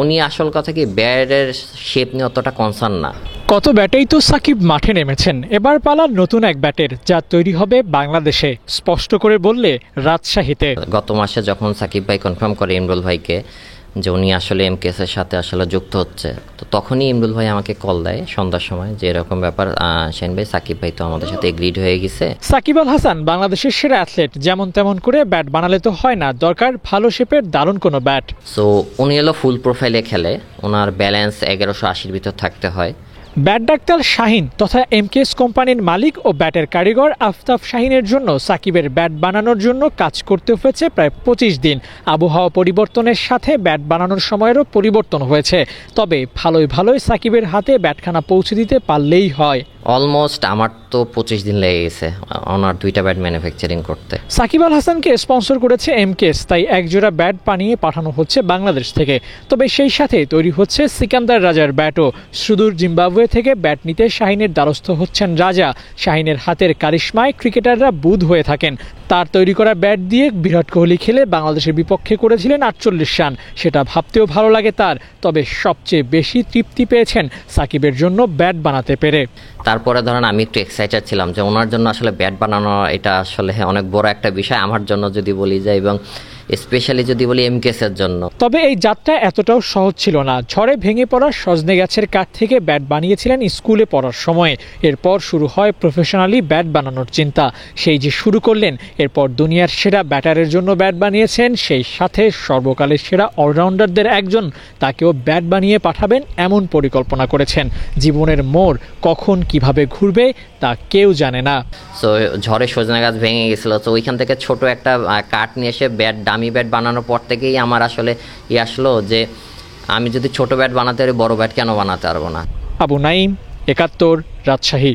উনি আসল কথা কি ব্যাটের শেপ নিয়ে অতটা কনসার্ন না। কত ব্যাটেই তো সাকিব মাঠে নেমেছেন, এবার পালা নতুন এক ব্যাটের, যা তৈরি হবে বাংলাদেশে, স্পষ্ট করে বললে রাজশাহীতে। গত মাসে যখন সাকিব ভাই কনফার্ম করে ইমরুল ভাইকে যে উনি আসলে এমকেএস এর সাথে আসলে যুক্ত হচ্ছে, তো তখনই ইমরুল ভাই আমাকে কল দেয় সন্ধ্যার সময় যে এরকম ব্যাপার, শাহিন ভাই সাকিব ভাই তো আমাদের সাথে এগ্রিড হয়ে গেছে। সাকিব আল হাসান বাংলাদেশের সেরা অ্যাথলেট, যেমন তেমন করে ব্যাট বানালে তো হয় না, দরকার ভালো শেপের দারুণ কোনো ব্যাট। সো উনি এলো ফুল প্রোফাইলে খেলে, ওনার ব্যালেন্স 1180 ভিতর থাকতে হয়। ব্যাট ডাক্তার শাহিন তথা এমকেএস কোম্পানির মালিক ও ব্যাটের কারিগর আফতাব শাহিনের জন্য সাকিবের ব্যাট বানানোর জন্য কাজ করতে হয়েছে প্রায় 25 দিন। আবহাওয়া পরিবর্তনের সাথে ব্যাট বানানোর সময়েরও পরিবর্তন হয়েছে, তবে ভালোই সাকিবের হাতে ব্যাটখানা পৌঁছে দিতে পারলেই হয়। অলমোস্ট আমার তো 25 দিন লেগে গেছে ওনার 2টা ব্যাট ম্যানুফ্যাকচারিং করতে। সাকিব আল হাসানকে স্পন্সর করেছে এমকেএস, তাই একজোড়া ব্যাট বানিয়ে পাঠানো হচ্ছে বাংলাদেশ থেকে। তবে সেই সাথে তৈরি হচ্ছে সিকান্দার রাজার ব্যাটও। সুদূর জিম্বাবুয়ে থেকে ব্যাট নিতে শাহিনের দ্বারস্থ হচ্ছেন রাজা। শাহিনের হাতের কারিশমায় ক্রিকেটাররা বুঁদ হয়ে থাকেন। তার তৈরি করা ব্যাট দিয়ে বিরাট কোহলি খেলে বাংলাদেশের বিপক্ষে করেছিলেন 48 রান, সেটা ভাবতেও ভালো লাগে তার। তবে সবচেয়ে বেশি তৃপ্তি পেয়েছেন সাকিবের জন্য ব্যাট বানাতে পেরে। তারপরে ধরেন আমি একটু এক্সাইটেড ছিলাম যে ওনার জন্য আসলে ব্যাট বানানো এটা আসলে অনেক বড় একটা বিষয় আমার জন্য যদি বলি যায়, এবং স্পেশালি যদি বলি এমকেএসের জন্য। তবে এই যাত্রা এতটাও সহজ ছিল না। ঝড়ে ভেঙে পড়া সজনে গাছের কাঠ থেকে ব্যাট বানিয়েছিলেন স্কুলে পড়ার সময়। এরপর শুরু হয় প্রফেশনালি ব্যাট বানানোর চিন্তা। সেই যে শুরু করলেন, এরপর দুনিয়ার সেরা ব্যাটারের জন্য ব্যাট বানিয়েছেন, সেই সাথে সর্বকালের সেরা অলরাউন্ডারদের একজন, তাকেও ব্যাট বানিয়ে পাঠাবেন এমন পরিকল্পনা করেছেন। জীবনের মোড় কখন কিভাবে ঘুরবে তা কেউ জানে না। সো ঝড়ে সজনে গাছ ভেঙে গেছিল, তো ওইখান থেকে ছোট একটা কাঠ নিয়ে এসে দামি ব্যাট বানানোর পর থেকেই আমার আসলে আসলো যে আমি যদি ছোট ব্যাট বানাতে পারি, বড় ব্যাট কেন বানাতে পারবো না। আবু নাইম, 71, রাজশাহী।